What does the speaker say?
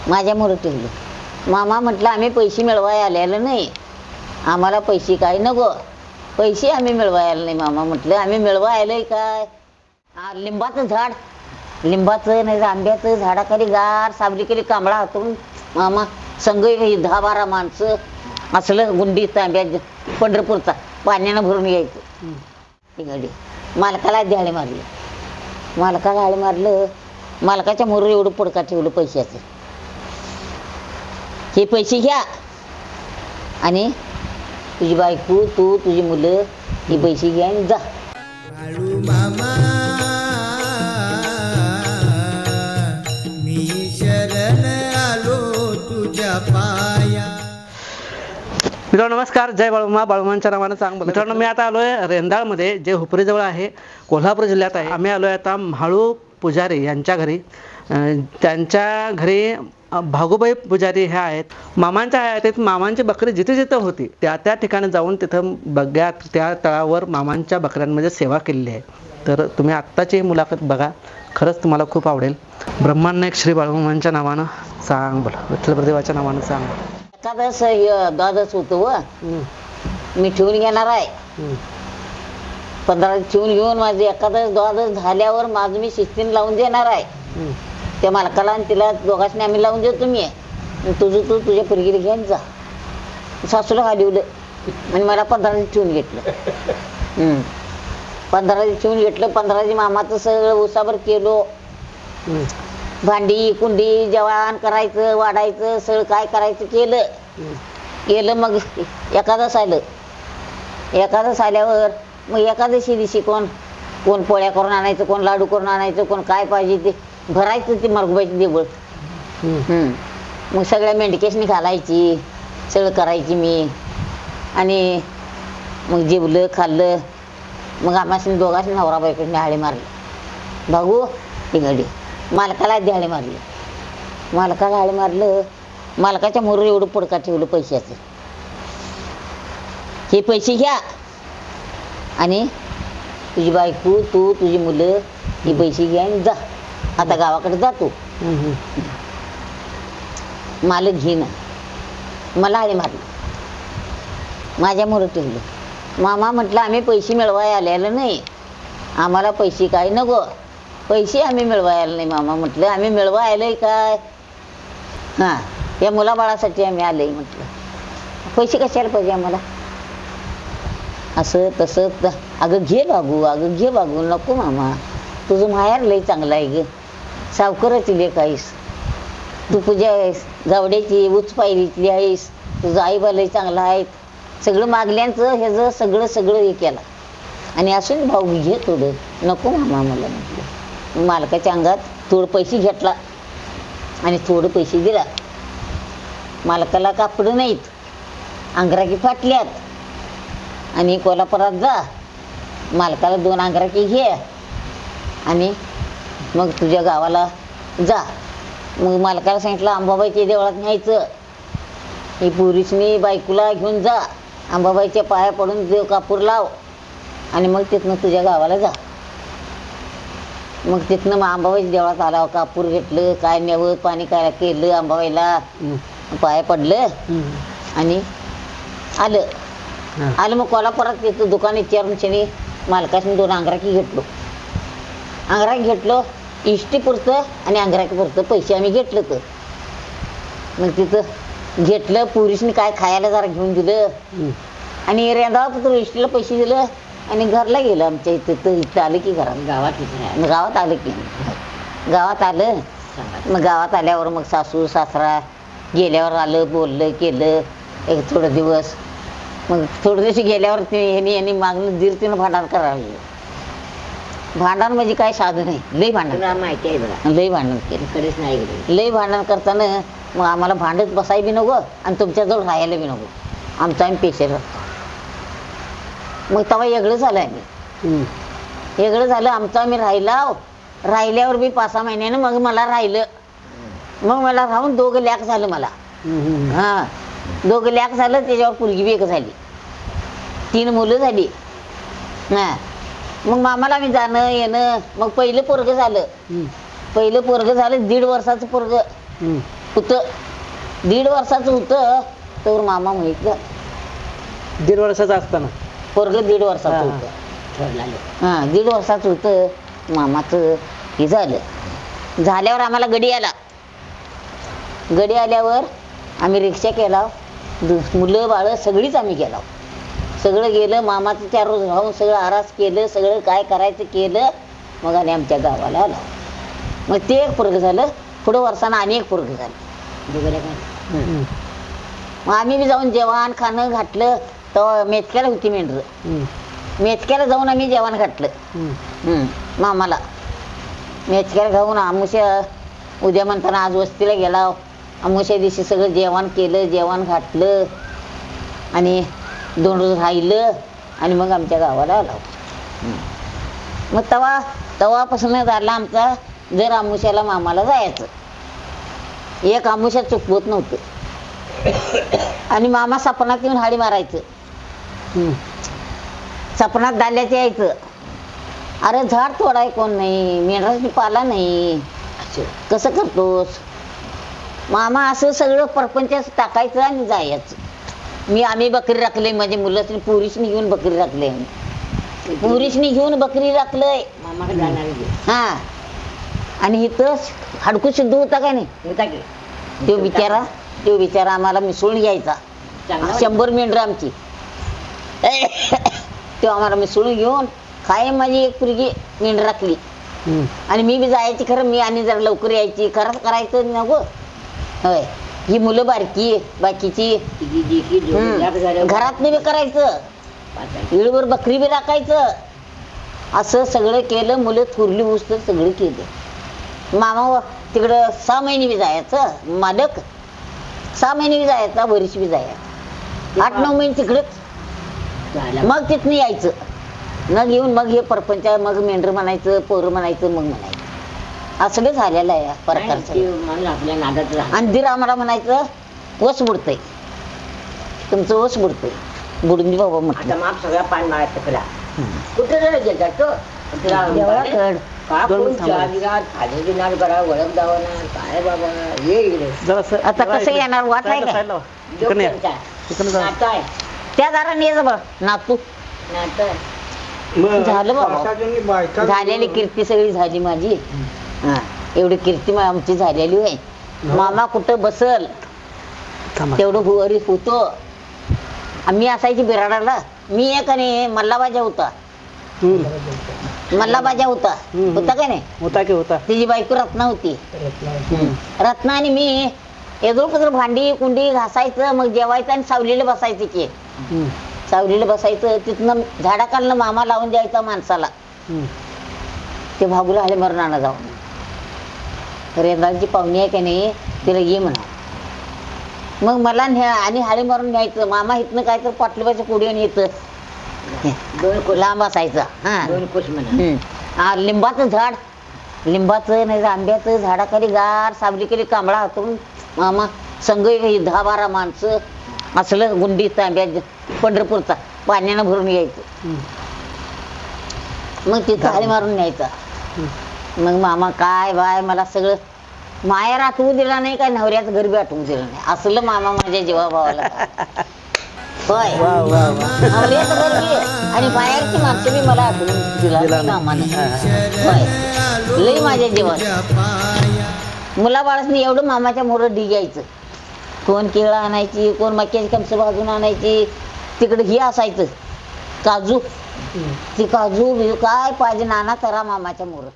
माझ्यामुळे ठेवलं. मामा म्हटलं आम्ही पैसे मिळवाय आलेलं नाही, आम्हाला पैसे काय नको, पैसे आम्ही मिळवायला नाही. मामा म्हटलं आम्ही मिळवाय आलोय काय, लिंबाचं झाड, लिंबाचं नाही आंब्याचं झाडाखाली गार सावलीखाली कांबळा हातून मामा संघ 10-12 माणसं असलं गुंडी तांब्या पंढरपूरचा पाण्यानं भरून यायचं. तिकडे मालकाला द्याळे मारले, मालकाला आळे मारलं, मालकाच्या मोर एवढं पडका ठेवलं पैशाचं. हे पैसे घ्या आणि तुझी बायको तू तुझी मुलं ही पैसे घ्या आणि जा. मामा मी शरण आलो तुझ्या पाया. मित्रांनो नमस्कार, जय बाळूमा. बाळूमांच्या नावानं सांग. मित्रांनो मी आता आलोय रेंदाळमध्ये, जे हुपरीजवळ आहे, कोल्हापूर जिल्ह्यात आहे. आम्ही आलोय आता म्हाळू पुजारी यांच्या घरी. त्यांच्या घरी भागूबाई पुजारी ह्या आहेत. मामांच्या हयातीत मामांची बकरी जिथे जिथे होती त्या ठिकाणी जाऊन तिथं बघ्यात त्या तळावर मामांच्या बकऱ्यांमध्ये सेवा केलेली आहे. तर तुम्ही आत्ताची मुलाखत बघा, खरंच तुम्हाला खूप आवडेल. ब्रह्मांड श्री बाळूमांच्या नावानं सांग बोला, विठ्ठलप्रदेवाच्या नावानं सांग. एखादंच द्वादच होतं व मी ठेवून घेणार आहे. 15 ठेवून घेऊन माझे एखादं द्वादच झाल्यावर माझं मी शिस्तीने लावून देणार आहे त्या मालकाला आणि तिला दोघांनी आम्ही लावून देतो. मी तुझं तू तुझ्या पोरगीला घेऊन जा. सासूला घालवलं आणि मला 15 ठेवून घेतलं. 15 ठेवून घेतलं. 15 मामाचं सगळं उसाभर केलो. भांडी कुंडी जेवण करायचं वाढायचं सगळं काय करायचं केलं. मग एकादश आलं. एकादश आल्यावर मग एकादशी दिवशी कोण पोळ्या करून आणायचं, कोण लाडू करून आणायचं, कोण काय पाहिजे ते भरायचं ते मरगुबाईचं देवळ. मग सगळ्या मेंढकेशनी घालायची, सगळं करायची मी. आणि मग जेवलं खाल्लं. मग आम्हाला दोघांनी नवरा बायकोने आळे मारले. भाऊ तिकडे मालकाला द्याळे मारले. मालकाला आळे मारलं. मालकाच्या मोर एवढं पडका ठेवलं पैशाचं. हे पैसे घ्या आणि तुझी बायको तू तुझी मुलं ही पैसे घ्या आणि जा. आता गावाकडे जातो. मालक घेणं मला आळे मारले, माझ्यामुळे ठेवलं. मामा म्हटलं आम्ही पैसे मिळवाय आलेलं नाही, आम्हाला पैसे काय नको, पैसे आम्ही मिळवायला नाही. मामा म्हटलं आम्ही मिळवाय आलोय काय, हां या मुलाबाळासाठी आम्ही आलोय. म्हटलं पैसे कशाला पाहिजे आम्हाला, असं तसं. अगं घे बागू, अगं घे बागू. नको मामा, तुझं माहेर लई चांगलं आहे ग, सावकाराची लेक आहेस तू, तुझ्या गावड्याची उचपायलीतली आहेस, तुझं आईबा लई चांगला आहे. सगळं मागल्यांचं ह्याचं सगळं हे केलं. आणि असून भाऊ घे थोडं. नको मामा मला म्हटलं. मालकाच्या अंगात थोडं पैसे घेतला आणि थोडं पैसे दिला. मालकाला कापडं नाहीत, अंगराकी फाटल्यात. आणि कोल्हापुरात जा, मालकाला 2 अंगराकी घे आणि मग तुझ्या गावाला जा. मग मालकाला सांगितलं अंबाबाईच्या देवळात न्यायचं. ही पुरुषनी बायकोला घेऊन जा, अंबाबाईच्या पाया पडून देव कापूर लाव आणि मग तिथनं तुझ्या गावाला जा. मग तिथनं मग अंबाबाईच्या देवळात आला, कापूर घेतलं, काय नेवत पाणी काय केलं, अंबाबाईला पाया पडलं आणि आलं. मग कोल्हापुरात तिथं दुकान विचारून शनी मालकाशी 2 अंगराकी घेतलो. अंगराकी घेतलो इष्टीपुरतं आणि अंगराकीपुरतं पैसे आम्ही घेतलं. तर मग तिथं घेतलं. पुरुषनी काय खायला जरा घेऊन दिलं आणि रेंदाळा इष्टीला पैसे दिलं आणि घरला गेलं. आमच्या इथं आलं की गावात आलं. मग गावात आल्यावर मग सासू सासरा गेल्यावर आलं, बोललं केलं एक थोडं दिवस. मग थोडं दिवस गेल्यावर यांनी मागणं दिलं, तिनं भांडण करायला लागलं. भांडण म्हणजे काय साधं नाही, लई भांडण माहिती आहे बघा. लई भांडण केलं, लई भांडण करताना मग आम्हाला भांडत बसाय बी नको आणि तुमच्याजवळ राहायला बी नको. आमचा आम्ही पेशल राहतो. मग तेव्हा वेगळं झालं. आम्ही वेगळं झालं आमचं आम्ही राहिल्यावर बी 5-6 महिन्यानं मग मला राहिलं. मग मला राहून 2 लेक झालं मला. हां 2 लेक झालं. त्याच्यावर मुलगी बी एक झाली. 3 मुलं झाली. हां मग मामाला आम्ही जाणं येणं. मग पहिलं पोरगं झालं. 1.5 वर्षाचं पोरगं. होतं 1.5 वर्षाचं होतं तर मामा माहित झालं. 1.5 वर्षाचा असताना पोरग 1.5 वर्षाचं हा, हा. होतं. हां 1.5 वर्षाचं होतं मामाचं हे झालं. झाल्यावर आम्हाला गडी आल्यावर आम्ही रिक्षा केला. मुलं बाळं सगळीच आम्ही गेलो. सगळं गेलं मामाचं 4 रोज राहून सगळं आरास केलं. सगळं काय करायचं केलं. मग आणि आमच्या गावाला आलो. मग ते एक पोरग झालं. पुढं वर्षानं आणि एक पोरग झालं. मग आम्ही बी जाऊन जेवण खाणं घातलं. तर मेचक्याला होती मेंढरं. मेचक्याला जाऊन आम्ही जेवण घातलं मामाला. मेचक्याला जाऊन आमुष्या उद्या म्हणताना आज वस्तीला गेला. आमुष्या दिवशी सगळं जेवण केलं, जेवण घातलं आणि 2 रोज राहिलं आणि मग आमच्या गावाला आलो. मग तवापासून झाला आमचा जर आमुष्याला मामाला जायचं. एक आमुष्या चुकवत नव्हतं. आणि मामा सपनात येऊन हाडी मारायचं. सपनात दाल्याचं यायचं. अरे झाड तोडाय कोण नाही, मेंढराची पाला नाही, कसं करतोस. मामा असं सगळं परपंच टाकायचं आणि जायचं. आम्ही बकरी राखले. माझे मुलं पुरुषनी घेऊन बकरी राखले. पुरुषनी घेऊन बकरी राखलंय. हा आणि इथं हाडकू सिद्धू होता काय नाही. तो बिचारा आम्हाला मिसळून घ्यायचा. 100 मेंढर आमची. तो आम्हाला मिसळून घेऊन काय माझी एक पुरगी मेंढर राखली. आणि मी बी जायची खरं. मी आणि जरा लवकर यायची. खरंच करायचं नको होय. ही मुलं बारकी बाकीची घरात बी करायचं. वेळेवर बकरी बी राखायचं. असं सगळं केलं. मुलं थोरली होऊस तर सगळं केलं. मामा तिकडं 6 महिने बी जायचं. मालक 6 महिने बी जायचा. वर्ष बी जायचं. 8-9 महिने तिकडंच. मग तिथनं यायचं. मग येऊन मग हे परपंच मग मेंढर म्हणायचं, पोरं म्हणायचं, मग म्हणायचं. असं झालेलं आहे प्रकारचं. आणि दिर आम्हाला म्हणायचं वस बुडतंय, तुमचं वस बुडतंय. बुडून दे बाबा म्हटलं. आता कसं येणार वाट आहे काय. त्या दाराने ये बा नातू. झालं बाबा. झालेली कीर्ती सगळी झाली माझी. हा एवढी कीर्ती आमची झालेली आहे. मामा कुठं बसल तेवढं हुवारी होतो. आम्ही असायची बिराडाला. मी एक आणि मल्लाबाजा होता. होता काय नाही. होता तिची बायको रत्ना होती. रत्ना आणि मी एदोळ भांडी कुंडी घासायचं. मग जेवायचं आणि सावलीला बसायचं की. सावलीला बसायचं. तिथनं झाडाखालनं मामा लावून द्यायचा माणसाला. ते भागूला हाले मरून आणा जाऊन. रेंदाची पाहुणी आहे का नाही तिला ये म्हणा. मग मला आणि हाळे मारून न्यायचं. मामा इथनं काय तर पाटलीबाच्या कोडी आणि येतं लांब असायचं. हा लिंबाचं झाड. लिंबाचं नाही आंब्याचं झाडाखाली गार सावलीखाली कांबळा हातून मामा संघ 10-12 माणसं असलं गुंडी तांब्या पंढरपूरचा पाण्यानं भरून यायचं. मग तिथं हाळी मारून न्यायचा. मग मामा काय बाय मला सगळं माहेर आठवू दिला नाही काय नवऱ्याचं घर बी आठवू दिलं नाही. असलं मामा माझ्या जीवा भावाला. होय नवऱ्याचं घर बी आणि बाहेरची माणसं बी मला आठवून दिला मामाने. होय लई माझ्या जीवात. मुलाबाळासनी एवढं मामाच्या मोरं ढी घ्यायचं. कोण केळं आणायची, कोण मक्याची कणसं भाजून आणायची. तिकडे हे असायचं काजू. ती काजू काय पाहिजे नाना करा मामाच्या मोरं.